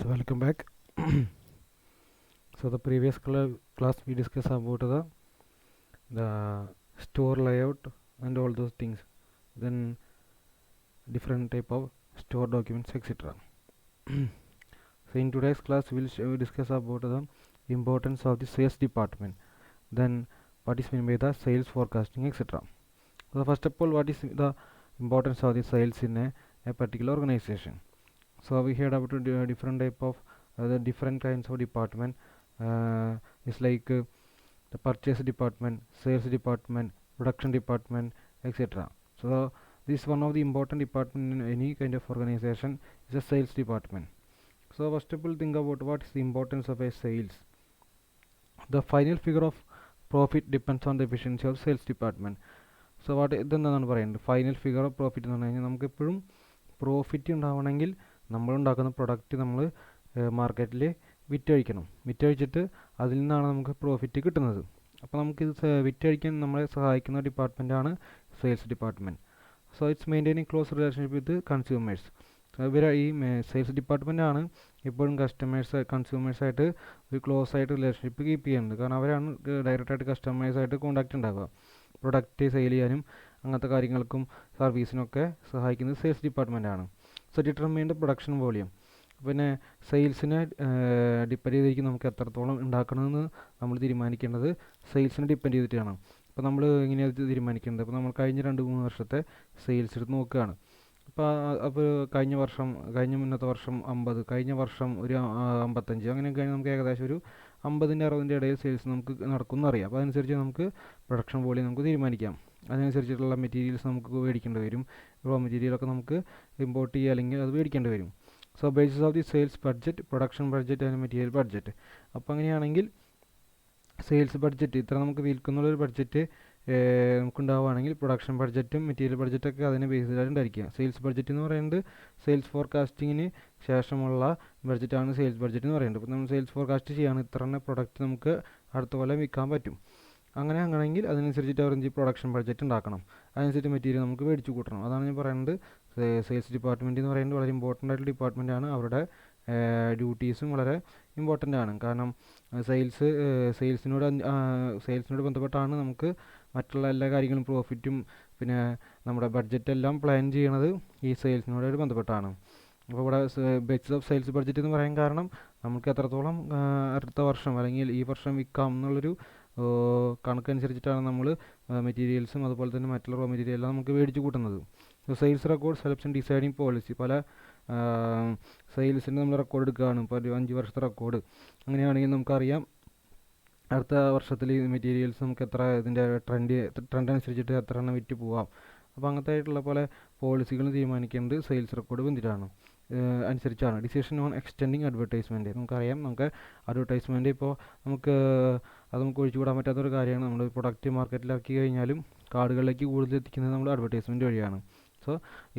So welcome back. So the previous class we discussed about the store layout and all those things, then different type of store documents, etc. So in today's class we'll discuss about the importance of the sales department, then what is meant by the sales forecasting, etc. So first of all, what is the importance of the sales in a particular organization? So we heard about different type of the different kinds of department. It's like the purchase department, sales department, production department, etc. So this one of the important department in any kind of organization is a sales department. So first of all, think about what is the importance of a sales. The final figure of profit depends on the efficiency of sales department. So what ഇതെന്താണ് പറയുന്നത്, final figure of profit എന്ന് പറഞ്ഞു കഴിഞ്ഞാൽ നമുക്ക് എപ്പോഴും profit ഉണ്ടാവണമെങ്കിൽ നമ്മളുണ്ടാക്കുന്ന product നമ്മൾ മാർക്കറ്റിൽ വിറ്റഴിച്ചിട്ട് അതിൽ നിന്നാണ് നമുക്ക് പ്രോഫിറ്റ് കിട്ടുന്നത്. അപ്പോൾ നമുക്കിത് വിറ്റഴിക്കാൻ നമ്മളെ സഹായിക്കുന്ന ഡിപ്പാർട്ട്മെൻറ്റാണ് sales department. So it's maintaining close relationship with consumers. ഇവർ ഈ സെയിൽസ് ഡിപ്പാർട്ട്മെൻറ്റാണ് എപ്പോഴും കൺസ്യൂമേഴ്സായിട്ട് ഒരു ക്ലോസ് ആയിട്ട് റിലേഷൻഷിപ്പ് കീപ്പ് ചെയ്യുന്നത്. കാരണം അവരാണ് ഡയറക്റ്റായിട്ട് കസ്റ്റമേഴ്സായിട്ട് കോൺടാക്റ്റ് ഉണ്ടാവുക. പ്രൊഡക്റ്റ് സെയിൽ ചെയ്യാനും അങ്ങനത്തെ കാര്യങ്ങൾക്കും സർവീസിനൊക്കെ സഹായിക്കുന്നത് സെയിൽസ് ഡിപ്പാർട്ട്മെൻറ്റാണ്. So determine the production volume. പിന്നെ സെയിൽസിനെ ഡിപ്പെൻഡ് ചെയ്തിരിക്കും നമുക്ക് എത്രത്തോളം ഉണ്ടാക്കണമെന്ന് നമ്മൾ തീരുമാനിക്കേണ്ടത് സെയിൽസിനെ ഡിപ്പെൻഡ് ചെയ്തിട്ടാണ്. അപ്പോൾ നമ്മൾ എങ്ങനെയാണ് തീരുമാനിക്കേണ്ടത്? അപ്പോൾ നമ്മൾ കഴിഞ്ഞ 2-3 വർഷത്തെ സെയിൽസ് എടുത്ത് നോക്കുകയാണ്. അപ്പോൾ കഴിഞ്ഞ മുന്നത്തെ വർഷം 50, കഴിഞ്ഞ വർഷം ഒരു 55, അങ്ങനെയൊക്കെ കഴിഞ്ഞാൽ നമുക്ക് ഏകദേശം ഒരു 50-60 ഇടയിൽ സെയിൽസ് നമുക്ക് നടക്കുമെന്ന് അറിയാം. അപ്പോൾ അതനുസരിച്ച് നമുക്ക് പ്രൊഡക്ഷൻ വോളിയം നമുക്ക് തീരുമാനിക്കാം. അതിനനുസരിച്ചിട്ടുള്ള മെറ്റീരിയൽസ് നമുക്ക് മേടിക്കേണ്ടി വരും. റോ മെറ്റീരിയലൊക്കെ നമുക്ക് ഇമ്പോർട്ട് ചെയ്യുക അല്ലെങ്കിൽ അത് മേടിക്കേണ്ടി വരും. So basis of the sales budget, production budget and material budget. അപ്പോൾ അങ്ങനെയാണെങ്കിൽ സെയിൽസ് ബഡ്ജറ്റ് ഇത്ര നമുക്ക് വിൽക്കുന്നുള്ളൊരു ബഡ്ജറ്റ് നമുക്കുണ്ടാവുകയാണെങ്കിൽ പ്രൊഡക്ഷൻ ബഡ്ജറ്റും മെറ്റീരിയൽ ബഡ്ജറ്റൊക്കെ അതിനെ ബേസിലായിട്ടുണ്ടായിരിക്കുക. സെയിൽസ് ബഡ്ജറ്റ് എന്ന് പറയുന്നത് സെയിൽസ് ഫോർകാസ്റ്റിങ്ങിന് ശേഷമുള്ള ബഡ്ജറ്റാണ് സെയിൽസ് ബഡ്ജറ്റ് എന്ന് പറയുന്നത്. ഇപ്പോൾ നമ്മൾ സെയിൽസ് ഫോർകാസ്റ്റ് ചെയ്യുകയാണ്, ഇത്ര തന്നെ പ്രൊഡക്റ്റ് നമുക്ക് അടുത്ത കൊല്ലം വിൽക്കാൻ പറ്റും. അങ്ങനെയാണെങ്കിൽ അതിനനുസരിച്ചിട്ട് അവർ പ്രൊഡക്ഷൻ ബഡ്ജറ്റ് ഉണ്ടാക്കണം. അതനുസരിച്ച് മെറ്റീരിയൽ നമുക്ക് മേടിച്ച് കൂട്ടണം. അതാണ് ഞാൻ പറയുന്നത്. സെയിൽസ് ഡിപ്പാർട്ട്മെൻറ്റ് എന്ന് പറയുന്നത് വളരെ ഇമ്പോർട്ടൻ്റ് ആയിട്ടുള്ള ഡിപ്പാർട്ട്മെൻറ്റാണ്. അവരുടെ ഡ്യൂട്ടീസും വളരെ ഇമ്പോർട്ടൻ്റ് ആണ്. കാരണം സെയിൽസിനോട് ബന്ധപ്പെട്ടാണ് നമുക്ക് മറ്റുള്ള എല്ലാ കാര്യങ്ങളും പ്രോഫിറ്റും പിന്നെ നമ്മുടെ ബഡ്ജറ്റെല്ലാം പ്ലാൻ ചെയ്യണത് ഈ സെയിൽസിനോട് ബന്ധപ്പെട്ടാണ്. അപ്പോൾ ഇവിടെ ബേസിസ് ഓഫ് സെയിൽസ് ബഡ്ജറ്റ് എന്ന് പറയാൻ കാരണം നമുക്ക് എത്രത്തോളം അടുത്ത വർഷം അല്ലെങ്കിൽ ഈ വർഷം വിൽക്കാം എന്നുള്ളൊരു കണക്കനുസരിച്ചിട്ടാണ് നമ്മൾ മെറ്റീരിയൽസും അതുപോലെ തന്നെ മറ്റുള്ള റോ മെറ്റീരിയലെല്ലാം നമുക്ക് മേടിച്ച് കൂട്ടുന്നത്. Sales record selection deciding policy. പല സെയിൽസിന് നമ്മൾ റെക്കോർഡ് എടുക്കുകയാണ്. ഇപ്പോൾ ഒരു 5 വർഷത്തെ റെക്കോർഡ്. അങ്ങനെയാണെങ്കിൽ നമുക്കറിയാം അടുത്ത വർഷത്തിൽ ഈ മെറ്റീരിയൽസ് നമുക്ക് എത്ര ഇതിൻ്റെ ട്രെൻഡ് അനുസരിച്ചിട്ട് എത്ര എണ്ണം വിറ്റ് പോവാം. അപ്പോൾ അങ്ങനത്തെ ആയിട്ടുള്ള പല പോളിസികൾ തീരുമാനിക്കേണ്ടത് സെയിൽസ് റെക്കോർഡ് ബന്ധിട്ടാണ് അനുസരിച്ചാണ്. Decision on extending advertisement. നമുക്കറിയാം നമുക്ക് അഡ്വർടൈസ്മെൻറ്റ് ഇപ്പോൾ നമുക്ക് ഒഴിച്ചുകൂടാൻ പറ്റാത്തൊരു കാര്യമാണ്. നമ്മൾ പ്രൊഡക്റ്റ് മാർക്കറ്റിൽ ഇറക്കി കഴിഞ്ഞാലും കാർഡുകളിലേക്ക് കൂടുതൽ എത്തിക്കുന്നത് നമ്മൾ അഡ്വർടൈസ്മെൻറ്റ് വഴിയാണ്. സോ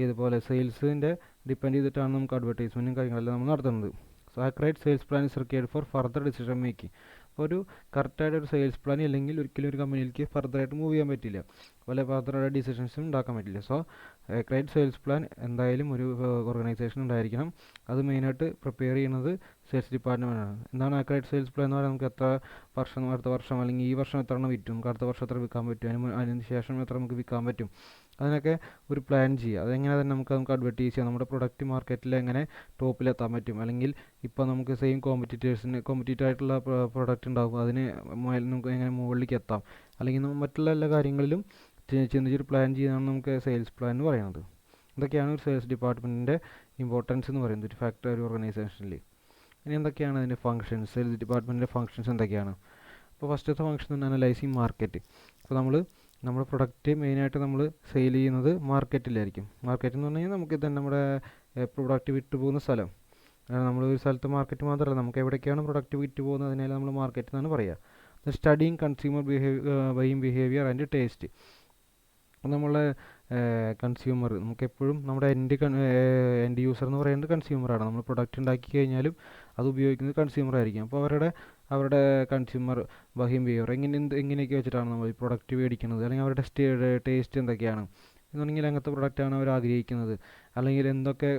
ഇതുപോലെ സെയിൽസിൻ്റെ ഡിപ്പെൻഡ് ചെയ്തിട്ടാണ് നമുക്ക് അഡ്വർടൈസ്മെൻറ്റും കാര്യങ്ങളെല്ലാം നമ്മൾ നടത്തുന്നത്. So accurate sales plan is required for further decision making. അപ്പോൾ ഒരു കറക്റ്റായിട്ട് ഒരു സെയിൽസ് പ്ലാൻ ഇല്ലെങ്കിൽ ഒരിക്കലും ഒരു കമ്പനിയിലേക്ക് ഫർദറായിട്ട് മൂവ് ചെയ്യാൻ പറ്റില്ല, അതുപോലെ ഫർദറായിട്ട് ഡിസിഷൻസും ഉണ്ടാക്കാൻ പറ്റില്ല. സോ ആക്യുറേറ്റ് സെയിൽസ് പ്ലാൻ എന്തായാലും ഒരു ഓർഗനൈസേഷൻ ഉണ്ടായിരിക്കണം. അത് മെയിനായിട്ട് പ്രിപ്പയർ ചെയ്യുന്നത് സെയിൽസ് ഡിപ്പാർട്ട്മെൻറ്റാണ്. എന്താണ് ആക്യുറേറ്റ് സെയിൽസ് പ്ലാൻ എന്ന് പറയുന്നത്? നമുക്ക് എത്ര വർഷം, അടുത്ത വർഷം അല്ലെങ്കിൽ ഈ വർഷം എത്ര എണ്ണം വിറ്റും, നമുക്ക് അടുത്ത വർഷം എത്ര വിൽക്കാൻ പറ്റും, അതിന് ശേഷം എത്ര നമുക്ക് വിൽക്കാൻ പറ്റും, അതിനൊക്കെ ഒരു പ്ലാൻ ചെയ്യുക. അതെങ്ങനെ തന്നെ നമുക്ക് അഡ്വർട്ടൈസ് ചെയ്യാം. നമ്മുടെ പ്രൊഡക്റ്റ് മാർക്കറ്റിൽ എങ്ങനെ ടോപ്പിലെത്താൻ പറ്റും, അല്ലെങ്കിൽ ഇപ്പോൾ നമുക്ക് സെയിം കോമ്പറ്റീറ്റീവ് ആയിട്ടുള്ള പ്രൊഡക്റ്റ് ഉണ്ടാകും, അതിന് നമുക്ക് എങ്ങനെ മുകളിലേക്ക് എത്താം, അല്ലെങ്കിൽ മറ്റുള്ള എല്ലാ കാര്യങ്ങളിലും ചിന്തിച്ചൊരു പ്ലാൻ ചെയ്യാനാണ് നമുക്ക് സെയിൽസ് പ്ലാൻ എന്ന് പറയുന്നത്. ഇതൊക്കെയാണ് ഒരു സെയിൽസ് ഡിപ്പാർട്ട്മെൻറ്റിൻ്റെ ഇമ്പോർട്ടൻസ് എന്ന് പറയുന്നത് ഒരു ഫാക്ടറി ഒരു ഓർഗനൈസേഷനിൽ. ഇനി എന്തൊക്കെയാണ് അതിൻ്റെ ഫങ്ഷൻസ്, സെയിൽസ് ഡിപ്പാർട്ട്മെൻറ്റിൻ്റെ ഫങ്ഷൻസ് എന്തൊക്കെയാണ്? അപ്പോൾ ഫസ്റ്റത്തെ ഫങ്ഷൻ എന്ന് പറഞ്ഞാൽ അനലൈസിങ് മാർക്കറ്റ്. അപ്പോൾ നമ്മുടെ പ്രൊഡക്റ്റ് മെയിനായിട്ട് നമ്മൾ സെയിൽ ചെയ്യുന്നത് മാർക്കറ്റിലായിരിക്കും. മാർക്കറ്റ് എന്ന് പറഞ്ഞു കഴിഞ്ഞാൽ നമുക്ക് തന്നെ നമ്മുടെ പ്രൊഡക്റ്റ് വിറ്റ് പോകുന്ന സ്ഥലം. നമ്മൾ ഒരു സ്ഥലത്ത് മാർക്കറ്റ് മാത്രമല്ല, നമുക്ക് എവിടേക്കാണ് പ്രൊഡക്റ്റ് വിറ്റ് പോകുന്നത് അതിനെല്ലാം നമ്മൾ മാർക്കറ്റ് എന്നാണ് പറയുക. Studying consumer buying behaviour and taste. നമ്മളെ കൺസ്യൂമർ നമുക്കെപ്പോഴും നമ്മുടെ എൻഡ് യൂസർ എന്ന് പറയുന്നത് കൺസ്യൂമറാണ്. നമ്മൾ പ്രൊഡക്റ്റ് ഉണ്ടാക്കി കഴിഞ്ഞാലും അത് ഉപയോഗിക്കുന്നത് കൺസ്യൂമർ ആയിരിക്കും. അപ്പോൾ അവരുടെ കൺസ്യൂമർ ബിഹേവിയർ എങ്ങനെയൊക്കെ വെച്ചിട്ടാണ് നമ്മൾ ഈ പ്രൊഡക്റ്റ് മേടിക്കുന്നത്, അല്ലെങ്കിൽ അവരുടെ ടേസ്റ്റ് എന്തൊക്കെയാണ് എന്നുണ്ടെങ്കിൽ അങ്ങനത്തെ പ്രൊഡക്റ്റാണ് അവർ ആഗ്രഹിക്കുന്നത്, അല്ലെങ്കിൽ എന്തൊക്കെ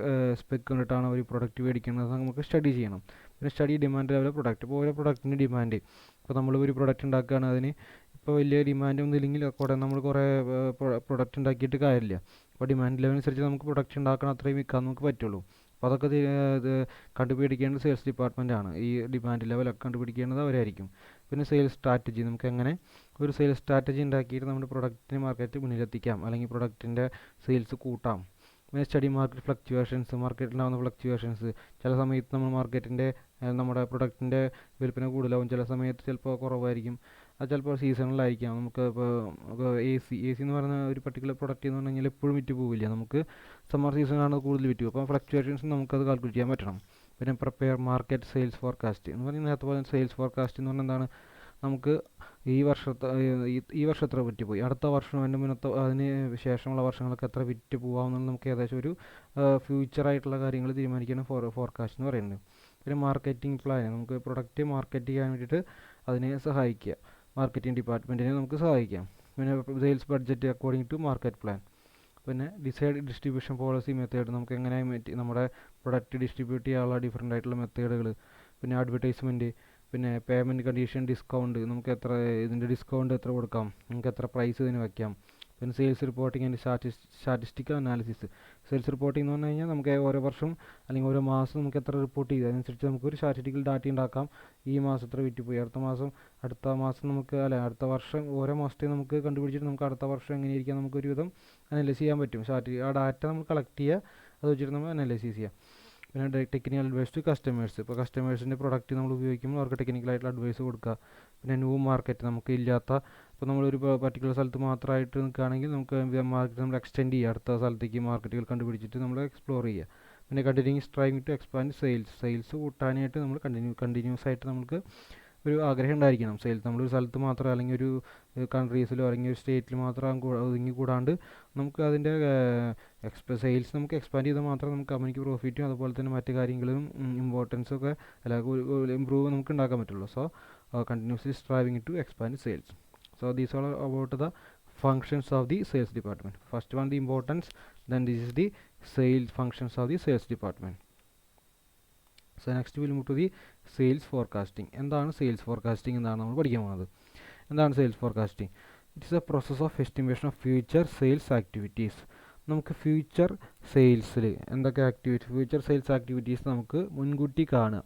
സ്പെക്ക് കണ്ടിട്ടാണ് ഒരു പ്രൊഡക്റ്റ് മേടിക്കുന്നത് നമുക്ക് സ്റ്റഡി ചെയ്യണം. പിന്നെ സ്റ്റഡി ഡിമാൻഡ് ലെവൽ പ്രൊഡക്റ്റ്. ഇപ്പോൾ ഓരോ പ്രൊഡക്റ്റിന് ഡിമാൻഡ്, ഇപ്പോൾ നമ്മൾ ഒരു പ്രൊഡക്റ്റ് ഉണ്ടാക്കുകയാണ്, അതിന് ഇപ്പോൾ വലിയ ഡിമാൻഡ് ഒന്നും ഇല്ലെങ്കിൽ നമ്മൾ കുറേ പ്രൊഡക്റ്റ് ഉണ്ടാക്കിയിട്ട് കാര്യമില്ല. അപ്പോൾ ഡിമാൻഡ് ലെവൽ അനുസരിച്ച് നമുക്ക് പ്രൊഡക്റ്റ് ഉണ്ടാക്കണം, അത്രയും വിൽക്കാൻ നമുക്ക് പറ്റുള്ളൂ. അപ്പോൾ അതൊക്കെ കണ്ടുപിടിക്കേണ്ടത് സെയിൽസ് ഡിപ്പാർട്ട്മെൻ്റ് ആണ്. ഈ ഡിമാൻഡ് ലെവലൊക്കെ കണ്ടുപിടിക്കേണ്ടത് അവരായിരിക്കും. പിന്നെ സെയിൽസ് സ്ട്രാറ്റജി, നമുക്ക് എങ്ങനെ ഒരു സെയിൽസ് സ്ട്രാറ്റജി ഉണ്ടാക്കിയിട്ട് നമ്മുടെ പ്രൊഡക്റ്റിന് മാർക്കറ്റ് മുന്നിലെത്തിക്കാം, അല്ലെങ്കിൽ പ്രൊഡക്റ്റിൻ്റെ സെയിൽസ് കൂട്ടാം. പിന്നെ സ്റ്റഡി മാർക്കറ്റ് ഫ്ലക്ച്വേഷൻസ്, മാർക്കറ്റിലുണ്ടാകുന്ന ഫ്ലക്ച്വേഷൻസ്. ചില സമയത്ത് നമ്മൾ മാർക്കറ്റിൻ്റെ നമ്മുടെ പ്രൊഡക്റ്റിൻ്റെ വിൽപ്പന കൂടുതലാവും, ചില സമയത്ത് ചിലപ്പോൾ കുറവായിരിക്കും. അത് ചിലപ്പോൾ സീസണിലായിരിക്കാം. നമുക്ക് ഇപ്പോൾ എ സി എന്ന് പറയുന്ന ഒരു പർട്ടിക്കുലർ പ്രൊഡക്റ്റ് എന്ന് പറഞ്ഞു കഴിഞ്ഞാൽ എപ്പോഴും വിറ്റ് പോവില്ല. നമുക്ക് സമ്മർ സീസണാണ് കൂടുതൽ വിറ്റ്. അപ്പോൾ ഫ്ലക്ച്വേഷൻസ് നമുക്കത് കാൽക്കുലേറ്റ് ചെയ്യാൻ പറ്റണം. പിന്നെ പ്രിപ്പയർ മാർക്കറ്റ് സെയിൽസ് ഫോർകാസ്റ്റ് എന്ന് പറഞ്ഞാൽ നേരത്തെ പോലെ സെയിൽസ് ഫോർകാസ്റ്റ് എന്ന് പറഞ്ഞാൽ എന്താണ്, നമുക്ക് ഈ വർഷം എത്ര വിറ്റ് പോയി, അടുത്ത വർഷം അതിൻ്റെ മുന്നത്തെ അതിന് ശേഷമുള്ള വർഷങ്ങളൊക്കെ എത്ര വിറ്റ് പോകാമെന്നുള്ള നമുക്ക് ഏകദേശം ഒരു ഫ്യൂച്ചറായിട്ടുള്ള കാര്യങ്ങൾ തീരുമാനിക്കുകയാണ് ഫോർകാസ്റ്റ് എന്ന് പറയുന്നത്. പിന്നെ മാർക്കറ്റിംഗ് പ്ലാൻ, നമുക്ക് പ്രൊഡക്റ്റ് മാർക്കറ്റ് ചെയ്യാൻ വേണ്ടിയിട്ട് അതിനെ സഹായിക്കുക, മാർക്കറ്റിംഗ് ഡിപ്പാർട്ട്മെൻറ്റിനെ നമുക്ക് സഹായിക്കാം. പിന്നെ sales budget according to market plan. പിന്നെ ഡിസൈഡ് ഡിസ്ട്രിബ്യൂഷൻ പോളിസി മെത്തേഡ്, നമുക്ക് എങ്ങനെ നമ്മുടെ പ്രൊഡക്റ്റ് ഡിസ്ട്രിബ്യൂട്ട് ചെയ്യാനുള്ള ഡിഫറെൻ്റ് ആയിട്ടുള്ള മെത്തേഡുകൾ. പിന്നെ അഡ്വർടൈസ്മെൻറ്റ്, പിന്നെ പേയ്മെൻറ്റ് കണ്ടീഷൻ, ഡിസ്കൗണ്ട്, നമുക്ക് എത്ര ഇതിൻ്റെ ഡിസ്കൗണ്ട് എത്ര കൊടുക്കാം, നമുക്ക് എത്ര പ്രൈസ് ഇതിന് വയ്ക്കാം. പിന്നെ sales reporting and statistical analysis. Sales reporting എന്ന് പറഞ്ഞു കഴിഞ്ഞാൽ നമുക്ക് ഓരോ വർഷം അല്ലെങ്കിൽ ഓരോ മാസം നമുക്ക് എത്ര റിപ്പോർട്ട് ചെയ്ത് അതനുസരിച്ച് നമുക്കൊരു സ്റ്റാറ്റിസ്റ്റിക്കൽ ഡാറ്റ ഉണ്ടാക്കാം. ഈ മാസം എത്ര വിറ്റ് പോയി, അടുത്ത മാസം നമുക്ക് അടുത്ത വർഷം ഓരോ മാസത്തെ നമുക്ക് കണ്ടുപിടിച്ചിട്ട് നമുക്ക് അടുത്ത വർഷം എങ്ങനെയിരിക്കാം നമുക്ക് ഒരുവിധം അനലൈസ് ചെയ്യാൻ പറ്റും. ആ ഡാറ്റ നമ്മൾ കളക്ട് ചെയ്യുക, അത് വെച്ചിട്ട് നമ്മൾ അനലൈസിസ് ചെയ്യാം. പിന്നെ ടെക്നിക്കൽ അഡ്വൈസ് ടു കസ്റ്റമേഴ്സ്, ഇപ്പോൾ കസ്റ്റമേഴ്സിൻ്റെ പ്രൊഡക്റ്റ് നമ്മൾ ഉപയോഗിക്കുമ്പോൾ അവർക്ക് ടെക്നിക്കലായിട്ടുള്ള അഡ്വൈസ് കൊടുക്കുക. പിന്നെ ന്യൂ മാർക്കറ്റ്, നമുക്ക് ഇല്ലാത്ത, ഇപ്പോൾ നമ്മളൊരു പർട്ടിക്കുലർ സ്ഥലത്ത് മാത്രമായിട്ട് നിൽക്കുകയാണെങ്കിൽ നമുക്ക് മാർക്കറ്റ് നമ്മൾ എക്സ്റ്റെൻഡ് ചെയ്യുക, അടുത്ത സ്ഥലത്തേക്ക് മാർക്കറ്റുകൾ കണ്ടുപിടിച്ചിട്ട് നമ്മൾ എക്സ്പ്ലോർ ചെയ്യുക. പിന്നെ continuous trying to expand sales കൂട്ടാനായിട്ട് നമ്മൾ കണ്ടിന്യൂസ് ആയിട്ട് നമുക്ക് ഒരു ആഗ്രഹം ഉണ്ടായിരിക്കണം. സെയിൽസ് നമ്മളൊരു സ്ഥലത്ത് മാത്രം അല്ലെങ്കിൽ ഒരു കൺട്രീസിലോ അല്ലെങ്കിൽ ഒരു സ്റ്റേറ്റിൽ മാത്രം ഒതുങ്ങി കൂടാണ്ട് നമുക്ക് അതിൻ്റെ സെയിൽസ് നമുക്ക് എക്സ്പാൻഡ് ചെയ്താൽ മാത്രം നമുക്ക് കമ്പനിക്ക് പ്രോഫിറ്റും അതുപോലെ തന്നെ മറ്റു കാര്യങ്ങളും ഇമ്പോർട്ടൻസും ഒക്കെ ഇമ്പ്രൂവ് നമുക്ക് ഉണ്ടാക്കാൻ പറ്റുള്ളൂ. So continuously striving to expand sales. So these are about the functions of the sales department. First one, the importance, then this is the sales functions of the sales department. So next we will move to the sales forecasting. എന്താണ് sales forecasting എന്നാണ് നമ്മൾ പഠിക്കാൻ പോകുന്നത്. എന്താണ് sales forecasting? It is A process of estimation of future sales activities. നമുക്ക് future സെയിൽസിൽ എന്തൊക്കെ future sales activities നമുക്ക് മുൻകൂട്ടി കാണുക.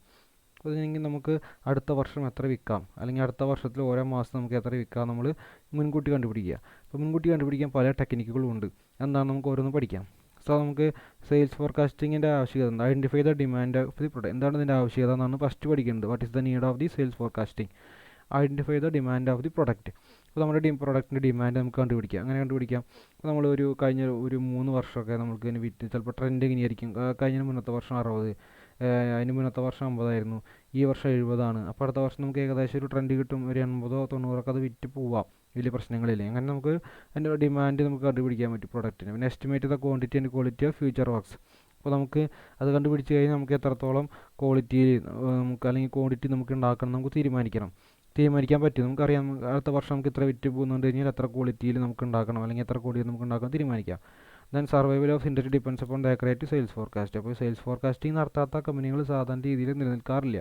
അല്ലെങ്കിൽ നമുക്ക് അടുത്ത വർഷം എത്ര വിൽക്കാം, അല്ലെങ്കിൽ അടുത്ത വർഷത്തിൽ ഓരോ മാസം നമുക്ക് എത്ര വിൽക്കാം നമ്മൾ മുൻകൂട്ടി കണ്ടുപിടിക്കുക. അപ്പോൾ മുൻകൂട്ടി കണ്ടുപിടിക്കാൻ പല ടെക്നിക്കുകളും ഉണ്ട്. എന്താണ്, നമുക്ക് ഓരോന്ന് പഠിക്കാം. സോ നമുക്ക് സെയിൽസ് ഫോർകാസ്റ്റിങ്ങിൻ്റെ ആവശ്യകത, identify the demand of the product. എന്താണ് ഇതിൻ്റെ ആവശ്യകത എന്നാണ് ഫസ്റ്റ് പഠിക്കേണ്ടത്. What is the need of the sales forecasting? Identify the demand of the product. അപ്പോൾ നമ്മുടെ പ്രൊഡക്റ്റിൻ്റെ ഡിമാൻഡ് നമുക്ക് കണ്ടുപിടിക്കാം. അങ്ങനെ കണ്ടുപിടിക്കാം. അപ്പോൾ നമ്മൾ കഴിഞ്ഞ ഒരു 3 വർഷമൊക്കെ നമുക്ക് ഇതിന് വിറ്റ്, ചിലപ്പോൾ ട്രെൻഡ് എങ്ങനെയായിരിക്കും, കഴിഞ്ഞ മുന്നത്തെ വർഷം 60, അതിന് മുന്നത്തെ വർഷം 50 ആയിരുന്നു, ഈ വർഷം 70 ആണ്. അപ്പോൾ അടുത്ത വർഷം നമുക്ക് ഏകദേശം ഒരു ട്രെൻഡ് കിട്ടും, ഒരു 80-90 അത് വിറ്റ് പോവാം, വലിയ പ്രശ്നങ്ങളില്ല. അങ്ങനെ നമുക്ക് അതിൻ്റെ ഡിമാൻഡ് നമുക്ക് കണ്ടുപിടിക്കാൻ പറ്റും പ്രൊഡക്റ്റിന്. പിന്നെ estimate the quantity and quality of future works. അപ്പോൾ നമുക്ക് അത് കണ്ടുപിടിച്ച് കഴിഞ്ഞാൽ നമുക്ക് എത്രത്തോളം ക്വാളിറ്റിയിൽ നമുക്ക് അല്ലെങ്കിൽ ക്വാണ്ടിറ്റി നമുക്ക് ഉണ്ടാക്കണം നമുക്ക് തീരുമാനിക്കാൻ പറ്റും. നമുക്കറിയാം അടുത്ത വർഷം നമുക്ക് ഇത്ര വിറ്റ് പോകുന്നുണ്ട് കഴിഞ്ഞാൽ എത്ര ക്വാളിറ്റിയിൽ നമുക്ക് ഉണ്ടാക്കണം അല്ലെങ്കിൽ എത്ര ക്വാളിറ്റി നമുക്ക് ഉണ്ടാക്കണം തീരുമാനിക്കാം. Then survival of industry depends upon the accurate sales forecast. അപ്പോൾ സെയിൽസ് ഫോർകാസ്റ്റിംഗ് നടത്താത്ത കമ്പനികൾ സാധാരണ രീതിയിൽ നിലനിൽക്കാറില്ല.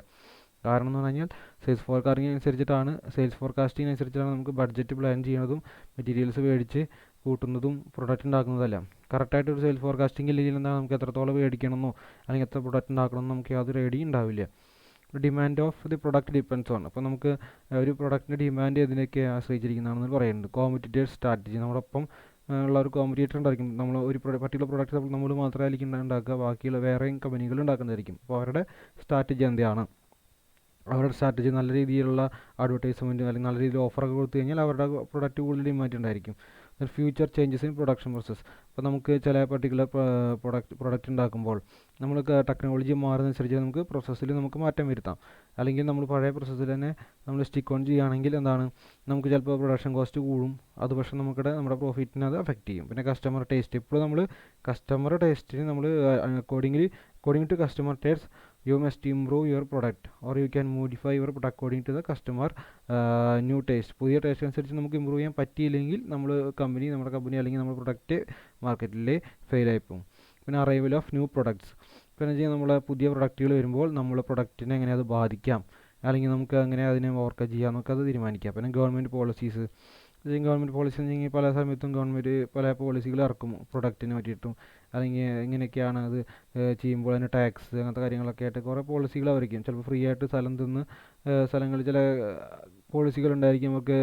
കാരണം എന്ന് പറഞ്ഞു കഴിഞ്ഞാൽ സെയിൽസ് ഫോർകാസ്റ്റിംഗ് അനുസരിച്ചാണ് നമുക്ക് ബഡ്ജറ്റ് പ്ലാൻ ചെയ്യുന്നതും മെറ്റീരിയൽസ് മേടിച്ച് കൂട്ടുന്നതും പ്രൊഡക്റ്റ് ഉണ്ടാക്കുന്നതെല്ലാം. കറക്റ്റായിട്ട് ഒരു സെയിൽസ് ഫോർകാസ്റ്റിംഗ് ഇല്ലെങ്കിൽ എന്താണ്, നമുക്ക് എത്രത്തോളം മേടിക്കണമെന്നോ അല്ലെങ്കിൽ എത്ര പ്രൊഡക്റ്റ് ഉണ്ടാക്കണമെന്നോ നമുക്ക് യാതൊരു ഐഡിയ ഉണ്ടാവില്ല. Demand of the product depends ആണ്. അപ്പോൾ നമുക്ക് ഒരു പ്രൊഡക്റ്റിൻ്റെ ഡിമാൻഡ് ഇതിനൊക്കെ ആശ്രയിച്ചിരിക്കുന്നതാണെന്ന് പറയുന്നുണ്ട്. കോമ്പറ്റീറ്റേഴ്സ് സ്ട്രാറ്റജി, നമ്മളൊപ്പം ഉള്ള ഒരു കോമ്പറ്റീറ്റർ ഉണ്ടായിരിക്കും. നമ്മൾ ഒരു പർട്ടിക്കുലർ പ്രൊഡക്റ്റ് നമ്മൾ മാത്രമായിരിക്കും ഉണ്ടാക്കുക, ബാക്കിയുള്ള വേറെയും കമ്പനികൾ ഉണ്ടാക്കുന്നതായിരിക്കും. അപ്പോൾ അവരുടെ സ്ട്രാറ്റജി എന്താണ്? അവരുടെ സ്ട്രാറ്റജി നല്ല രീതിയിലുള്ള അഡ്വർടൈസ്മെൻറ്റ് അല്ലെങ്കിൽ നല്ല രീതിയിൽ ഓഫറൊക്കെ കൊടുത്തു കഴിഞ്ഞാൽ അവരുടെ പ്രൊഡക്റ്റ് കൂടുതൽ ഡിമാൻഡ് ഉണ്ടായിരിക്കും. Future changes in production process. അപ്പോൾ നമുക്ക് ചില പർട്ടിക്കുലർ പ്രൊഡക്റ്റ് ഉണ്ടാക്കുമ്പോൾ നമ്മൾ ടെക്നോളജി മാറുന്നതനുസരിച്ച് നമുക്ക് പ്രോസസ്സിൽ നമുക്ക് മാറ്റം വരുത്താം. അല്ലെങ്കിൽ നമ്മൾ പഴയ പ്രോസസ്സിൽ തന്നെ നമ്മൾ സ്റ്റിക്ക് ഓൺ ചെയ്യുകയാണെങ്കിൽ എന്താണ്, നമുക്ക് ചിലപ്പോൾ പ്രൊഡക്ഷൻ കോസ്റ്റ് കൂടും. അത് പക്ഷേ നമ്മുടെ പ്രോഫിറ്റിനെ അത് അഫക്റ്റ് ചെയ്യും. പിന്നെ കസ്റ്റമർ ടേസ്റ്റ്. ഇപ്പോൾ നമ്മൾ കസ്റ്റമർ ടേസ്റ്റിന് നമ്മൾ according to customer taste you must improve your product or you can modify your product according to the customer new taste. പുതിയ ടേസ്റ്റ് അനുസരിച്ച് നമുക്ക് ഇമ്പ്രൂവ് ചെയ്യാൻ പറ്റിയില്ലെങ്കിൽ നമ്മുടെ കമ്പനി അല്ലെങ്കിൽ നമ്മുടെ പ്രൊഡക്റ്റ് മാർക്കറ്റിൽ ഫെയിലായി പോകും. പിന്നെ അറൈവൽ ഓഫ് ന്യൂ പ്രൊഡക്ട്സ്. പിന്നെ വെച്ചാൽ നമ്മളെ പുതിയ പ്രൊഡക്റ്റുകൾ വരുമ്പോൾ നമ്മളെ പ്രൊഡക്റ്റിനെ എങ്ങനെ അത് ബാധിക്കാം, അല്ലെങ്കിൽ നമുക്ക് എങ്ങനെ അതിനെ ഓവർകം ചെയ്യാം നമുക്കത് തീരുമാനിക്കാം. പിന്നെ ഗവൺമെൻറ് പോളിസീസ്. ഗവൺമെൻറ് പോളിസി എന്ന് വെച്ചാൽ പല സമയത്തും ഗവൺമെൻറ് പല പോളിസികൾ ഇറക്കും പ്രൊഡക്റ്റിന് പറ്റിയിട്ടും, അല്ലെങ്കിൽ ഇങ്ങനെയൊക്കെയാണ് അത് ചെയ്യുമ്പോൾ അതിന് ടാക്സ് അങ്ങനത്തെ കാര്യങ്ങളൊക്കെ ആയിട്ട് കുറേ പോളിസികൾ അവരിക്കും. ചിലപ്പോൾ ഫ്രീ ആയിട്ട് സ്ഥലം തന്ന് സ്ഥലങ്ങളിൽ ചില പോളിസികളുണ്ടായിരിക്കും, നമുക്ക്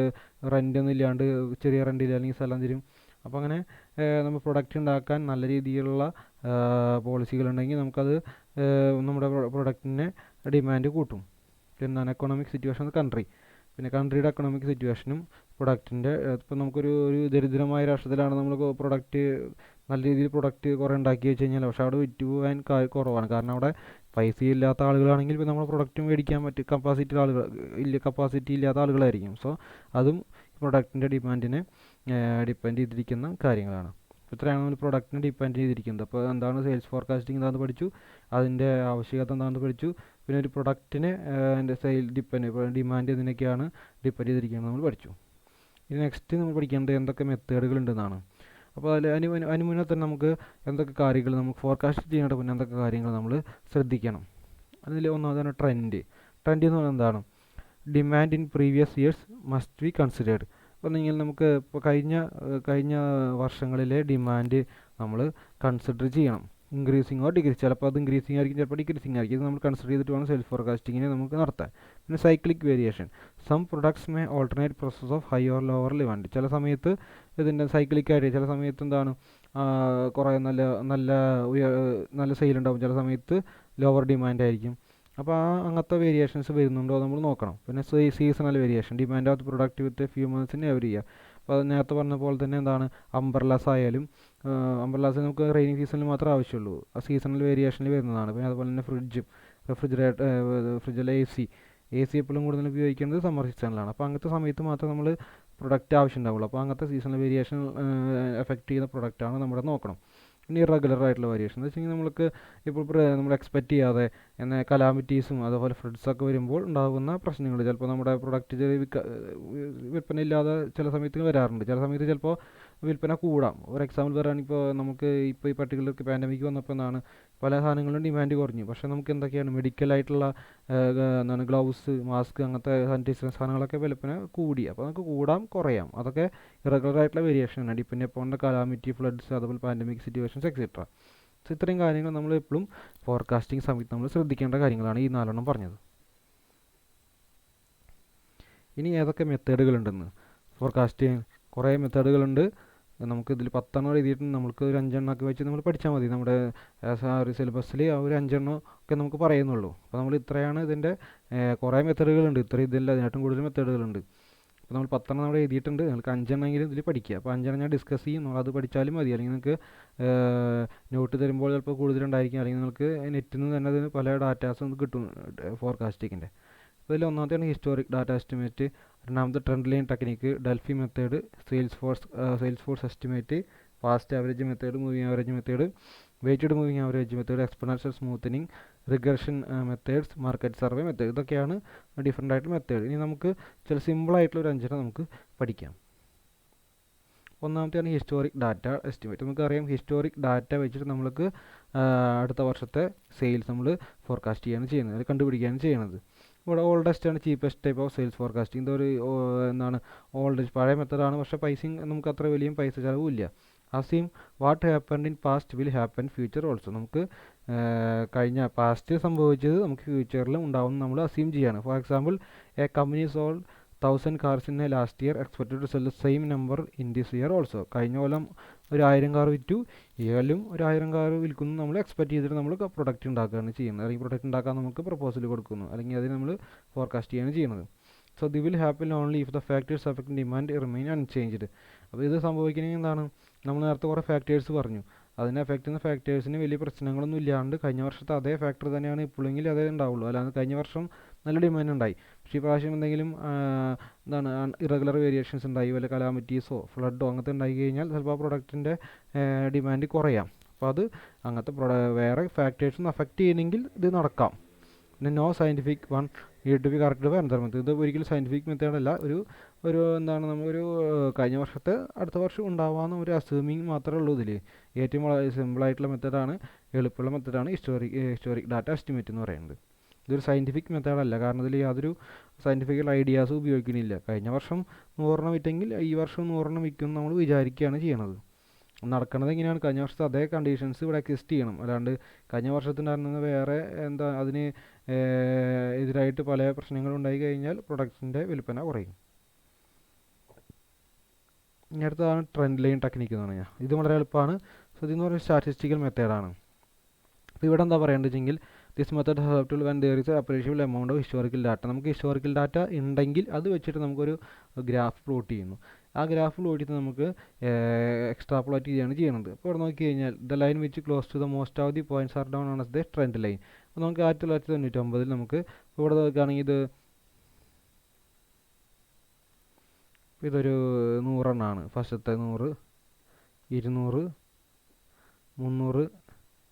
റെൻ്റൊന്നും ഇല്ലാണ്ട് ചെറിയ റെൻറ്റിൽ അല്ലെങ്കിൽ സ്ഥലം തരും. അപ്പോൾ അങ്ങനെ നമ്മൾ പ്രൊഡക്റ്റ് ഉണ്ടാക്കാൻ നല്ല രീതിയിലുള്ള പോളിസികളുണ്ടെങ്കിൽ നമുക്കത് നമ്മുടെ പ്രൊഡക്റ്റിനെ ഡിമാൻഡ് കൂട്ടും. പിന്നെ എക്കണോമിക് സിറ്റുവേഷൻ ഓഫ് കൺട്രി. പിന്നെ കൺട്രിയുടെ എക്കണോമിക് സിറ്റുവേഷനും പ്രൊഡക്റ്റിൻ്റെ, ഇപ്പോൾ നമുക്കൊരു ദരിദ്രമായ രാഷ്ട്രത്തിലാണ് നമ്മൾ പ്രൊഡക്റ്റ് നല്ല രീതിയിൽ പ്രൊഡക്റ്റ് കുറേ ഉണ്ടാക്കി വെച്ച് കഴിഞ്ഞാൽ പക്ഷേ അവിടെ വിറ്റ് പോകാൻ കുറവാണ്. കാരണം അവിടെ പൈസ ഇല്ലാത്ത ആളുകളാണെങ്കിൽ ഇപ്പോൾ നമ്മുടെ പ്രൊഡക്റ്റ് മേടിക്കാൻ പറ്റും കപ്പാസിറ്റി ഇല്ലാത്ത ആളുകളായിരിക്കും. സോ അതും പ്രൊഡക്റ്റിൻ്റെ ഡിമാൻഡിനെ ഡിപ്പെൻഡ് ചെയ്തിരിക്കുന്ന കാര്യങ്ങളാണ്. ഇത്രയാണ് നമ്മൾ പ്രൊഡക്റ്റിനെ ഡിപ്പെൻഡ് ചെയ്തിരിക്കുന്നത്. അപ്പോൾ എന്താണ് സെയിൽസ് ഫോർകാസ്റ്റിംഗ് എന്താണെന്ന് പഠിച്ചു, അതിൻ്റെ ആവശ്യകത എന്താണെന്ന് പഠിച്ചു, പിന്നെ ഒരു പ്രൊഡക്റ്റിനെ ഡിമാൻഡ് ഇതിനൊക്കെയാണ് ഡിപ്പെൻഡ് ചെയ്തിരിക്കുന്നത് നമ്മൾ പഠിച്ചു. ഇനി നെക്സ്റ്റ് നമ്മൾ പഠിക്കേണ്ടത് എന്തൊക്കെ മെത്തേഡുകൾ ഉണ്ടെന്നാണ്. അപ്പോൾ അതിന് മുന്നേ തന്നെ നമുക്ക് എന്തൊക്കെ കാര്യങ്ങൾ നമുക്ക് ഫോർകാസ്റ്റ് ചെയ്യേണ്ട മുന്നേ എന്തൊക്കെ കാര്യങ്ങൾ നമ്മൾ ശ്രദ്ധിക്കണം. അതിൽ ഒന്നാമതാണ് ട്രെൻഡ് എന്ന് പറയുന്നത് എന്താണ്? Demand in previous years must be considered. അപ്പോൾ നമുക്ക് ഇപ്പോൾ കഴിഞ്ഞ വർഷങ്ങളിലെ ഡിമാൻഡ് നമ്മൾ കൺസിഡർ ചെയ്യണം. ഇൻക്രീസിങ് ഓർ ഡിക്രീസ്, ചിലപ്പോൾ അത് ഇൻക്രീസിങ് ആയിരിക്കും, ചിലപ്പോൾ ഡിക്രീസിങ് ആയിരിക്കും. ഇത് നമ്മൾ കൺസിഡർ ചെയ്തിട്ട് വേണം സെൽഫ് ഫോർകാസ്റ്റിങ്ങിനെ നമുക്ക് നടത്താൻ. പിന്നെ cyclic variation. Some products may alternate process of high or lower demand. ചില സമയത്ത് ഇതിൻ്റെ സൈക്ലിക്കായിട്ട് ചില സമയത്ത് എന്താണ് കുറേ നല്ല സെയിൽ ഉണ്ടാകും, ചില സമയത്ത് ലോവർ ഡിമാൻഡ് ആയിരിക്കും. അപ്പോൾ അങ്ങനത്തെ വേരിയേഷൻസ് വരുന്നുണ്ടോ നമ്മൾ നോക്കണം. പിന്നെ seasonal variation. Demand of the product with few months in every year. അപ്പോൾ അത് നേരത്തെ പറഞ്ഞ പോലെ തന്നെ എന്താണ് അംബ്രല്ലാസ് ആയാലും അംബ്രല്ലാസ് നമുക്ക് റെയിനി സീസണിൽ മാത്രമേ ആവശ്യമുള്ളൂ, ആ സീസണൽ വേരിയേഷനിൽ വരുന്നതാണ്. പിന്നെ അതുപോലെ തന്നെ ഫ്രിഡ്ജിലെ എ സി എപ്പോഴും കൂടുതൽ ഉപയോഗിക്കുന്നത് സമ്മർ സീസണിലാണ്. അപ്പോൾ അങ്ങനത്തെ സമയത്ത് മാത്രമേ നമ്മൾ പ്രൊഡക്റ്റ് ആവശ്യം ഉണ്ടാവുള്ളൂ. അപ്പോൾ അങ്ങനത്തെ സീസണൽ വേരിയേഷൻ എഫക്റ്റ് ചെയ്യുന്ന പ്രൊഡക്റ്റാണ് നമ്മുടെ നോക്കണം. പിന്നെ ഇറഗുലർ ആയിട്ടുള്ള വേരിയേഷൻ എന്ന് വെച്ചാൽ നമ്മൾക്ക് ഇപ്പോൾ നമ്മൾ എക്സ്പെക്റ്റ് ചെയ്യാതെ കലാമിറ്റീസും അതുപോലെ ഫ്ലഡ്സൊക്കെ വരുമ്പോൾ ഉണ്ടാകുന്ന പ്രശ്നങ്ങൾ. ചിലപ്പോൾ നമ്മുടെ പ്രൊഡക്റ്റ് വിൽപ്പന ഇല്ലാതെ ചില സമയത്ത് വരാറുണ്ട്. ചില സമയത്ത് ചിലപ്പോൾ വിൽപ്പന കൂടാം. ഒരു എക്സാമ്പിൾ പറയുകയാണെങ്കിൽ ഇപ്പോൾ നമുക്ക് ഇപ്പോൾ ഈ പർട്ടിക്കുലർ പാൻഡമിക് വന്നപ്പോൾ എന്താണ് പല സാധനങ്ങളും ഡിമാൻഡ് കുറഞ്ഞു. പക്ഷേ നമുക്ക് എന്തൊക്കെയാണ് മെഡിക്കലായിട്ടുള്ള എന്താണ് ഗ്ലൗസ്, മാസ്ക്, അങ്ങനത്തെ സാനിറ്റൈസർ സാധനങ്ങളൊക്കെ വിൽപ്പന കൂടി. അപ്പോൾ നമുക്ക് കൂടാം കുറയാം. അതൊക്കെ ഇറഗുലർ ആയിട്ടുള്ള വേരിയേഷനാണ്, ഡിപ്പെൻഡ് അപ്പോൾ കലാമിറ്റി, ഫ്ലഡ്സ്, അതുപോലെ പാൻഡമിക് സിറ്റുവേഷൻസ് എക്സെട്ര. സോ ഇത്രയും കാര്യങ്ങൾ നമ്മൾ എപ്പോഴും ഫോർകാസ്റ്റിംഗ് സമയത്ത് നമ്മൾ ശ്രദ്ധിക്കേണ്ട കാര്യങ്ങളാണ് ഈ 4 പറഞ്ഞത്. ഇനി ഏതൊക്കെ മെത്തേഡുകളുണ്ടെന്ന് ഫോർകാസ്റ്റിംഗ് കുറേ മെത്തേഡുകളുണ്ട്. നമുക്ക് ഇതിൽ 10 എഴുതിയിട്ട് നമുക്ക് ഒരു 5 വെച്ച് നമ്മൾ പഠിച്ചാൽ മതി. നമ്മുടെ ഒരു സിലബസിൽ ആ ഒരു 5 ഒക്കെ നമുക്ക് പറയുന്നുള്ളൂ. അപ്പോൾ നമ്മൾ ഇത്രയാണ് ഇതിൻ്റെ കുറേ മെത്തേഡുകളുണ്ട്. ഇതില്ല, അതിനായിട്ടും കൂടുതൽ മെത്തേഡുകളുണ്ട്. അപ്പോൾ നമ്മൾ 10 നമ്മൾ എഴുതിയിട്ടുണ്ട്, നിങ്ങൾക്ക് 5 ഇതിൽ പഠിക്കുക. അപ്പോൾ 5 ഞാൻ ഡിസ്കസ് ചെയ്യും, നമ്മൾ അത് പഠിച്ചാലും മതി. അല്ലെങ്കിൽ നിങ്ങൾക്ക് നോട്ട് തരുമ്പോൾ ചിലപ്പോൾ കൂടുതലുണ്ടായിരിക്കും, അല്ലെങ്കിൽ നിങ്ങൾക്ക് നെറ്റിൽ നിന്ന് തന്നെ അതിന് പല ഡാറ്റാസും കിട്ടും ഫോർകാസ്റ്റിങ്ങിൻ്റെ. അതിൽ ഒന്നാമത്തെയാണ് ഹിസ്റ്റോറിക് ഡാറ്റ എസ്റ്റിമേറ്റ്, രണ്ടാമത്തെ trend line technique, Delphi method, sales force estimate, fast average method, moving average method, weighted moving average method, exponential smoothening, regression methods, market survey method. ഇതൊക്കെയാണ് ഡിഫറെൻ്റ് ആയിട്ടുള്ള മെത്തേഡ്. ഇനി നമുക്ക് ചില സിമ്പിളായിട്ടുള്ള ഒരു 5 നമുക്ക് പഠിക്കാം. ഒന്നാമത്തെയാണ് ഹിസ്റ്റോറിക് ഡാറ്റ എസ്റ്റിമേറ്റ്. നമുക്കറിയാം ഹിസ്റ്റോറിക് ഡാറ്റ വെച്ചിട്ട് നമ്മൾക്ക് അടുത്ത വർഷത്തെ സെയിൽസ് നമ്മൾ ഫോർകാസ്റ്റ് ചെയ്യുകയാണ് ചെയ്യുന്നത്, അത് കണ്ടുപിടിക്കുകയാണ് ചെയ്യുന്നത്. ഇവിടെ ഓൾഡസ്റ്റ് ആണ് cheapest type of sales forecasting. ഇതൊരു എന്താണ് പഴയ മെത്തഡാണ്, പക്ഷേ പൈസയും നമുക്ക് അത്ര വലിയ പൈസ ചിലവും ഇല്ല. Assume what happened in past will happen future also. നമുക്ക് പാസ്റ്റ് സംഭവിച്ചത് നമുക്ക് ഫ്യൂച്ചറിലും ഉണ്ടാവും നമ്മൾ അസ്യൂം ചെയ്യാണ്. For example, A company sold 1000 cars in a last year, expected to sell the same number in this year also. കഴിഞ്ഞ കൊല്ലം ഒരു 1000 car വിറ്റു, ഈ കൊല്ലം ഒരു 1000 കാർ വിൽക്കുന്നു നമ്മൾ എക്സ്പെക്ട് ചെയ്തിട്ട് നമ്മൾ പ്രൊഡക്റ്റ് ഉണ്ടാക്കുകയാണ് ചെയ്യുന്നത്. അല്ലെങ്കിൽ പ്രൊഡക്റ്റ് ഉണ്ടാക്കാൻ നമുക്ക് പ്രപ്പോസൽ കൊടുക്കുന്നു, അല്ലെങ്കിൽ അതിന് നമ്മൾ ഫോർകാസ്റ്റ് ചെയ്യുകയാണ് ചെയ്യുന്നത്. So the will happen only if the factors affecting demand remain unchanged. അപ്പോൾ ഇത് സംഭവിക്കണമെങ്കിൽ എന്താണ്, നമ്മൾ നേരത്തെ കുറേ ഫാക്ടേഴ്സ് പറഞ്ഞു, അതിനെ എഫക്റ്റ് ചെയ്യുന്ന ഫാക്ടേഴ്സിന് വലിയ പ്രശ്നങ്ങളൊന്നും ഇല്ലാണ്ട് കഴിഞ്ഞ വർഷത്തെ അതേ ഫാക്ടർ തന്നെയാണ് ഇപ്പോഴെങ്കിൽ അതേ ഉണ്ടാവുള്ളൂ. അല്ലാതെ കഴിഞ്ഞ വർഷം നല്ല ഡിമാൻഡ് ഉണ്ടായി, പക്ഷേ ഈ പ്രാവശ്യം എന്തെങ്കിലും ഇറഗുലർ വേരിയേഷൻസ് ഉണ്ടായി, വല്ല കലാമിറ്റീസോ ഫ്ലഡോ അങ്ങനത്തെ ഉണ്ടായി കഴിഞ്ഞാൽ ചിലപ്പോൾ ആ പ്രൊഡക്റ്റിൻ്റെ ഡിമാൻഡ് കുറയാം. അപ്പോൾ അത് അങ്ങനത്തെ വേറെ ഫാക്ടേഴ്സൊന്നും അഫക്റ്റ് ചെയ്യണമെങ്കിൽ ഇത് നടക്കാം. പിന്നെ no scientific one need to be correct by another method. ഇത് ഒരിക്കലും സയൻറ്റിഫിക് മെത്തേഡല്ല, ഒരു ഒരു എന്താണ് നമുക്കൊരു കഴിഞ്ഞ വർഷത്തെ അടുത്ത വർഷം ഉണ്ടാവാമെന്ന് ഒരു അസ്യൂമിങ് മാത്രമേ ഉള്ളൂ ഇതിൽ. ഏറ്റവും സിമ്പിളായിട്ടുള്ള മെത്തേഡാണ്, എളുപ്പമുള്ള മെത്തേഡാണ് ഹിസ്റ്റോറിക് ഡാറ്റ എസ്റ്റിമേറ്റ് എന്ന് പറയുന്നത്. ഇതൊരു സയൻറ്റിഫിക് മെത്തേഡല്ല, കാരണം ഇതിൽ യാതൊരു സയൻറ്റിഫിക്കൽ ഐഡിയാസും ഉപയോഗിക്കുന്നില്ല. കഴിഞ്ഞ വർഷം 100 വിറ്റെങ്കിൽ ഈ വർഷം 100 വിൽക്കും നമ്മൾ വിചാരിക്കുകയാണ് ചെയ്യണത്. നടക്കുന്നത് എങ്ങനെയാണ്? കഴിഞ്ഞ വർഷത്തെ അതേ കണ്ടീഷൻസ് ഇവിടെ എക്സിസ്റ്റ് ചെയ്യണം. അല്ലാണ്ട് കഴിഞ്ഞ വർഷത്തിൻ്റെ വേറെ എന്താ അതിന് എതിരായിട്ട് പല പ്രശ്നങ്ങളും ഉണ്ടായി കഴിഞ്ഞാൽ പ്രൊഡക്റ്റിൻ്റെ വിൽപ്പന കുറയും. ഇനി അടുത്തതാണ് ട്രെൻഡ് ലൈൻ ടെക്നിക്ക് എന്ന് പറഞ്ഞാൽ. ഇത് വളരെ എളുപ്പമാണ്. സോ ഇതെന്ന് പറയുന്നത് സ്റ്റാറ്റിസ്റ്റിക്കൽ മെത്തേഡാണ്. അപ്പോൾ ഇവിടെ എന്താ പറയേണ്ടത് വെച്ചെങ്കിൽ, this method helpful when there is appreciable amount of historical data. നമുക്ക് ഹിസ്റ്റോറിക്കൽ ഡാറ്റ ഉണ്ടെങ്കിൽ അത് വെച്ചിട്ട് നമുക്കൊരു ഗ്രാഫ് പ്ലോട്ട് ചെയ്യുന്നു. ആ ഗ്രാഫ് പ്ലോട്ട് ചെയ്ത് നമുക്ക് എക്സ്ട്രാപ്ലേറ്റ് ചെയ്യുകയാണ് ചെയ്യുന്നത്. അപ്പോൾ ഇവിടെ നോക്കി കഴിഞ്ഞാൽ the line which close to the most of the points are down on the trend line. അപ്പോൾ നമുക്ക് 1999 നമുക്ക് ഇവിടെ നോക്കുകയാണെങ്കിൽ ഇതൊരു 100 എണ്ണമാണ്. ഫസ്റ്റത്തെ 100, 200, 300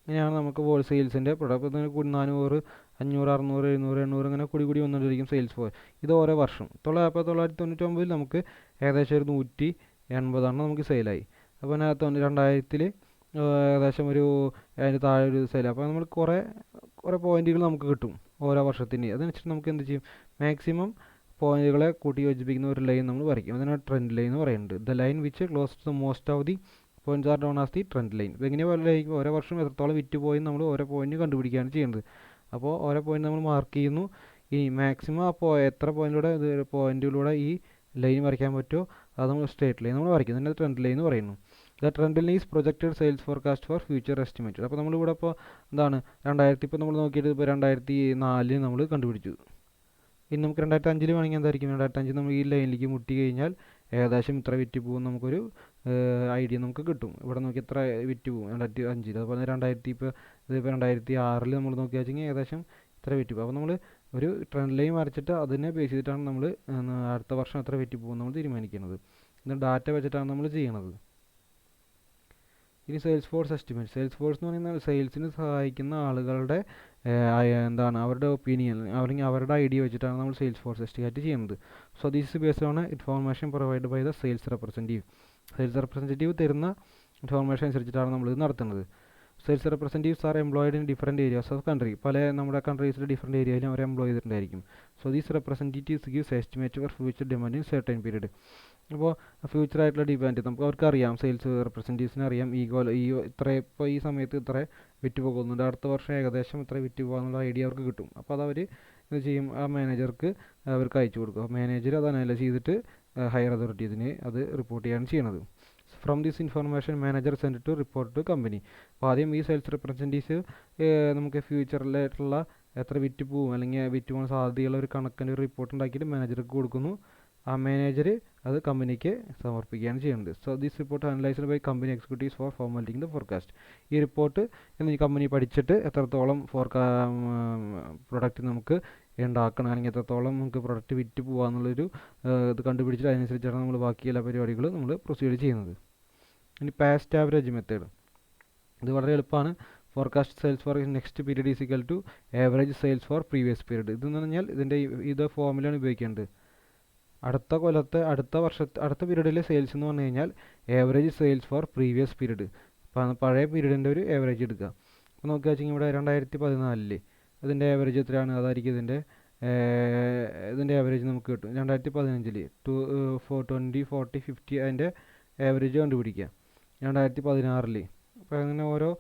ഇങ്ങനെയാണ് നമുക്ക് സെയിൽസിൻ്റെ പ്രൊഡക്റ്റ് 400, 500, 600, 700, 800 ഇങ്ങനെ കൂടി വന്നുകൊണ്ടിരിക്കും സെയിൽസ് പോയി. ഇത് ഓരോ വർഷം. 1999 നമുക്ക് ഏകദേശം ഒരു 180 നമുക്ക് സെയിലായി. അപ്പോൾ 2000 ഏകദേശം ഒരു അതിന് താഴെ ഒരു സെയിൽ. അപ്പോൾ നമ്മൾ കുറേ പോയിന്റുകൾ നമുക്ക് കിട്ടും ഓരോ വർഷത്തിന്. അതനുസരിച്ച് നമുക്ക് എന്ത് ചെയ്യും, മാക്സിമം പോയിന്റുകളെ കൂട്ടി യോജിപ്പിക്കുന്ന ഒരു ലൈൻ നമ്മൾ വരയ്ക്കും. അതിനാണ് ട്രെൻഡ് ലൈൻ എന്ന് പറയുന്നത്. The line which close to the most of the points are down as the trend line. ഇപ്പോൾ എങ്ങനെ പോലെ ഓരോ വർഷം എത്രത്തോളം വിറ്റ് പോയി നമ്മൾ ഓരോ പോയിന്റ് കണ്ടുപിടിക്കുകയാണ് ചെയ്യുന്നത്. അപ്പോൾ ഓരോ പോയിന്റ് നമ്മൾ മാർക്ക് ചെയ്യുന്നു. ഇനി മാക്സിമം അപ്പോൾ എത്ര പോയിന്റിലൂടെ ഈ ലൈൻ വരയ്ക്കാൻ പറ്റുമോ അത് നമ്മൾ സ്ട്രേറ്റ് ലൈൻ നമ്മൾ വരയ്ക്കും. അതിൻ്റെ ട്രെൻഡ് ലൈൻ എന്ന് പറയുന്നു. The trend line is projected sales forecast for future estimate. അപ്പോൾ നമ്മളിവിടെ ഇപ്പോൾ എന്താണ് ഇപ്പോൾ നമ്മൾ നോക്കിയിട്ട് ഇപ്പോൾ 2004 നമ്മൾ കണ്ടുപിടിച്ചു. ഇനി നമുക്ക് 2005 വേണമെങ്കിൽ എന്തായിരിക്കും, 2005 നമ്മൾ ഈ ലൈനിലേക്ക് മുട്ടി കഴിഞ്ഞാൽ ഏകദേശം ഇത്ര വിറ്റ് പോകും നമുക്കൊരു ഐഡിയ നമുക്ക് കിട്ടും. ഇവിടെ നോക്കി എത്ര വിറ്റ് പോകും 2005. അതുപോലെ 2006 നമ്മൾ നോക്കി വെച്ചെങ്കിൽ ഏകദേശം ഇത്ര വിറ്റ് പോകും. അപ്പോൾ നമ്മൾ ഒരു ട്രെൻഡ് ലൈൻ വരച്ചിട്ട് അതിനെ ബേസ് ചെയ്തിട്ടാണ് നമ്മൾ അടുത്ത വർഷം എത്ര വിറ്റ് പോകും നമ്മൾ തീരുമാനിക്കുന്നത്. ഇത് ഡാറ്റ വെച്ചിട്ടാണ് നമ്മൾ ചെയ്യണത്. ഇനി sales force estimate. Sales force എന്ന് പറയുന്നത് സെയിൽസിന് സഹായിക്കുന്ന ആളുകളുടെ എന്താണ് അവരുടെ ഒപ്പീനിയൻ അല്ലെങ്കിൽ അവരുടെ ഐഡിയ വെച്ചിട്ടാണ് നമ്മൾ സെയിൽസ് ഫോഴ്സ് എസ്റ്റിമേറ്റ് ചെയ്യുന്നത്. So this based on information provide by the sales representative. Sales representative തരുന്ന ഇൻഫോർമേഷൻ അനുസരിച്ചിട്ടാണ് നമ്മളിത് നടത്തുന്നത്. Sales representatives are employed in different areas of country. നമ്മുടെ കൺട്രീസിൽ ഡിഫറെൻറ്റ് ഏരിയയിലും അവർ എംപ്ലോയ് ചെയ്തിട്ടുണ്ടായിരിക്കും. So these representatives gives estimate for future demand in certain period. അപ്പോൾ ഫ്യൂച്ചറായിട്ടുള്ള ഡിമാൻഡ് നമുക്ക് അവർക്കറിയാം, സെയിൽസ് റെപ്രസെൻറ്റേറ്റീവ്സിന് അറിയാം ഇപ്പോൾ ഈ സമയത്ത് ഇത്ര വിറ്റ് പോകുന്നുണ്ട്, അടുത്ത വർഷം ഏകദേശം ഇത്ര വിറ്റ് പോകാന്നുള്ള ഐഡിയ അവർക്ക് കിട്ടും. അപ്പോൾ അത് അവർ ഇത് ചെയ്യും, ആ മാനേജർക്ക് അവർക്ക് അയച്ചു കൊടുക്കും. മാനേജർ അത് അനലൈസ് ചെയ്തിട്ട് ഹയർ അതോറിറ്റീസിന് അത് റിപ്പോർട്ട് ചെയ്യാണ് ചെയ്യണത്. From this information manager send to report to company. അപ്പോൾ ആദ്യം ഈ സെയിൽസ് റെപ്രസെൻറ്റേറ്റീവ്സ് നമുക്ക് ഫ്യൂച്ചറിലായിട്ടുള്ള എത്ര വിറ്റ് പോകും അല്ലെങ്കിൽ വിറ്റ് പോകാൻ സാധ്യതയുള്ള ഒരു കണക്കിൻ്റെ റിപ്പോർട്ട് ഉണ്ടാക്കിയിട്ട് മാനേജർക്ക് കൊടുക്കുന്നു. ആ മാനേജർ അത് കമ്പനിക്ക് സമർപ്പിക്കുകയാണ് ചെയ്യുന്നത്. So this report analysed by company executives for formulating the forecast. ഈ റിപ്പോർട്ട് ഈ കമ്പനി പഠിച്ചിട്ട് എത്രത്തോളം പ്രൊഡക്റ്റ് നമുക്ക് ഉണ്ടാക്കണം അല്ലെങ്കിൽ എത്രത്തോളം നമുക്ക് പ്രൊഡക്റ്റ് വിറ്റ് പോകാമെന്നുള്ളൊരു ഇത് കണ്ടുപിടിച്ചിട്ട് അതിനനുസരിച്ചാണ് നമ്മൾ ബാക്കി എല്ലാ പരിപാടികൾ നമ്മൾ പ്രൊസീഡ് ചെയ്യുന്നത്. ഇനി പാസ്റ്റ് ആവറേജ് മെത്തേഡ്. ഇത് വളരെ എളുപ്പമാണ്. Forecast sales for next period is equal to average sales for previous period. ഇതെന്ന് പറഞ്ഞാൽ ഇത് ഫോർമുലയാണ് ഉപയോഗിക്കേണ്ടത്. അടുത്ത പീരീഡിലെ സെയിൽസ് എന്ന് പറഞ്ഞു കഴിഞ്ഞാൽ average sales for previous period, പഴയ പീരീഡിൻ്റെ ഒരു ആവറേജ് എടുക്കുക. അപ്പോൾ നോക്കുക വെച്ചെങ്കിൽ ഇവിടെ 2014 ഇതിൻ്റെ ആവറേജ് എത്രയാണ്, അതായിരിക്കും ഇതിൻ്റെ ആവറേജ് നമുക്ക് കിട്ടും. 2015 20, 40, 50 അതിൻ്റെ ആവറേജ് കണ്ടുപിടിക്കുക. 2016 അപ്പോൾ അങ്ങനെ ഓരോ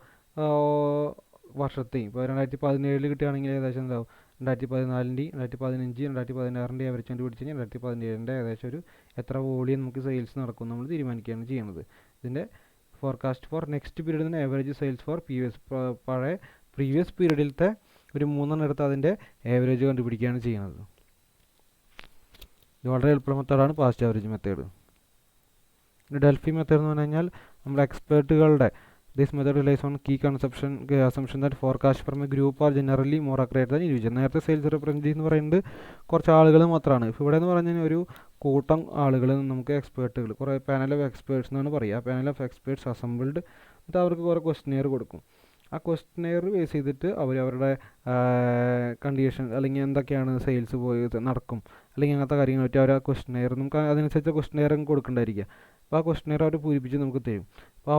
വർഷത്തെയും ഇപ്പോൾ 2017 കിട്ടുകയാണെങ്കിൽ ഏകദേശം എന്താവും 2014, 2015, 2016 ആവറേജ് കണ്ടുപിടിച്ച് കഴിഞ്ഞാൽ 2017 ഏകദേശം ഒരു എത്ര വോളിയം നമുക്ക് സെയിൽസ് നടക്കും നമ്മൾ തീരുമാനിക്കുകയാണ് ചെയ്യുന്നത്. ഇതിൻ്റെ ഫോർകാസ്റ്റ് ഫോർ നെക്സ്റ്റ് പീരീഡ് തന്നെ ആവറേജ് സെയിൽസ് ഫോർ പഴയ പ്രീവിയസ് പീരീഡിലത്തെ ഒരു 3 എടുത്ത് അതിൻ്റെ ആവറേജ് കണ്ടുപിടിക്കുകയാണ് ചെയ്യുന്നത്. ഇത് വളരെ എളുപ്പമുള്ള മെത്തേഡാണ് past average method. Delphi method എന്ന് പറഞ്ഞു കഴിഞ്ഞാൽ നമ്മുടെ എക്സ്പേർട്ടുകളുടെ this method relies on key assumption that forecast from a group are generally more accurate than individual. നേരത്തെ സെയിൽസ് റെപ്രസെൻറ്റേറ്റീവ് എന്ന് പറയുന്നത് കുറച്ച് ആളുകൾ മാത്രമാണ്. ഇപ്പോൾ ഇവിടെ എന്ന് പറഞ്ഞു കഴിഞ്ഞാൽ ഒരു കൂട്ടം ആളുകൾ നമുക്ക് എക്സ്പേർട്ടുകൾ കുറേ പാനൽ ഓഫ് എക്സ്പേർട്സ് എന്നാണ് പറയുക. പാനൽ ഓഫ് എക്സ്പേർട്സ് അസംബിൾഡ് എന്നിട്ട് അവർക്ക് കുറേ ക്വസ്റ്റ്യനെയർ കൊടുക്കും. ആ ക്വസ്റ്റനെയർ ബേസ് ചെയ്തിട്ട് അവരുടെ കണ്ടീഷൻ അല്ലെങ്കിൽ എന്തൊക്കെയാണ് സെയിൽസ് പോയി നടക്കും അല്ലെങ്കിൽ അങ്ങനത്തെ കാര്യങ്ങൾ പറ്റി അവർ ആ ക്വസ്റ്റനെയർ നമുക്ക് അതിനനുസരിച്ച് ക്വസ്റ്റനെയർ കൊടുക്കേണ്ടായിരിക്കുക. അപ്പോൾ ആ ക്വസ്റ്റനെയർ അവർ പൂരിപ്പിച്ച് നമുക്ക് തരും. അപ്പോൾ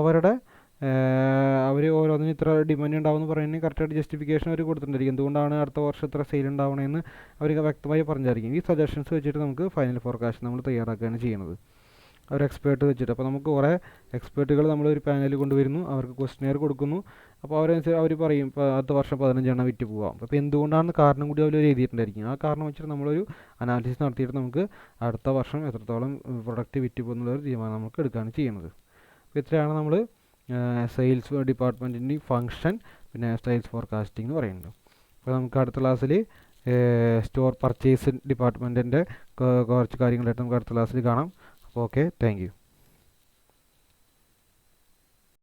അവർ ഓരോന്നിനും ഇത്ര ഡിമാൻഡ് ഉണ്ടാവുമെന്ന് പറയുന്നത് കറക്റ്റായിട്ട് ജസ്റ്റിഫിക്കേഷൻ അവർ കൊടുത്തിട്ടുണ്ടായിരിക്കും. എന്തുകൊണ്ടാണ് അടുത്ത വർഷം ഇത്ര സെയിൽ ഉണ്ടാവണമെന്ന് അവർ വ്യക്തമായി പറഞ്ഞായിരിക്കും. ഈ സജഷൻസ് വെച്ചിട്ട് നമുക്ക് ഫൈനൽ ഫോർകാസ്റ്റ് നമ്മൾ തയ്യാറാക്കുകയാണ് ചെയ്യുന്നത് ഒരു എക്സ്പേർട്ട് വെച്ചിട്ട്. അപ്പോൾ നമുക്ക് കുറേ എക്സ്പേർട്ടുകൾ നമ്മളൊരു പാനലിൽ കൊണ്ടുവരുന്നു, അവർക്ക് ക്വസ്റ്റനെയർ കൊടുക്കുന്നു. അപ്പോൾ അവർ പറയും ഇപ്പോൾ അടുത്ത വർഷം 15 വിറ്റ് പോകാം. അപ്പോൾ എന്തുകൊണ്ടാണെന്ന് കാരണം കൂടി അവർ എഴുതിയിട്ടുണ്ടായിരിക്കും. ആ കാരണം വെച്ചിട്ട് നമ്മളൊരു അനാലിസിസ് നടത്തിയിട്ട് നമുക്ക് അടുത്ത വർഷം എത്രത്തോളം പ്രൊഡക്റ്റ് വിറ്റ് പോകുന്നുള്ളൊരു തീരുമാനം നമുക്ക് എടുക്കുകയാണ് ചെയ്യുന്നത്. അപ്പോൾ ഇത്രയാണ് നമ്മൾ സെയിൽസ് ഡിപ്പാർട്ട്മെൻറ്റിൻ്റെ ഫംഗ്ഷൻ പിന്നെ സെയിൽസ് ഫോർകാസ്റ്റിംഗ് എന്ന് പറയുന്നത്. അപ്പോൾ നമുക്ക് അടുത്ത ക്ലാസ്സിൽ സ്റ്റോർ പർച്ചേസ് ഡിപ്പാർട്ട്മെൻറ്റിൻ്റെ കുറച്ച് കാര്യങ്ങളായിട്ട് നമുക്ക് അടുത്ത ക്ലാസ്സിൽ കാണാം. അപ്പോൾ ഓക്കെ, താങ്ക് യു.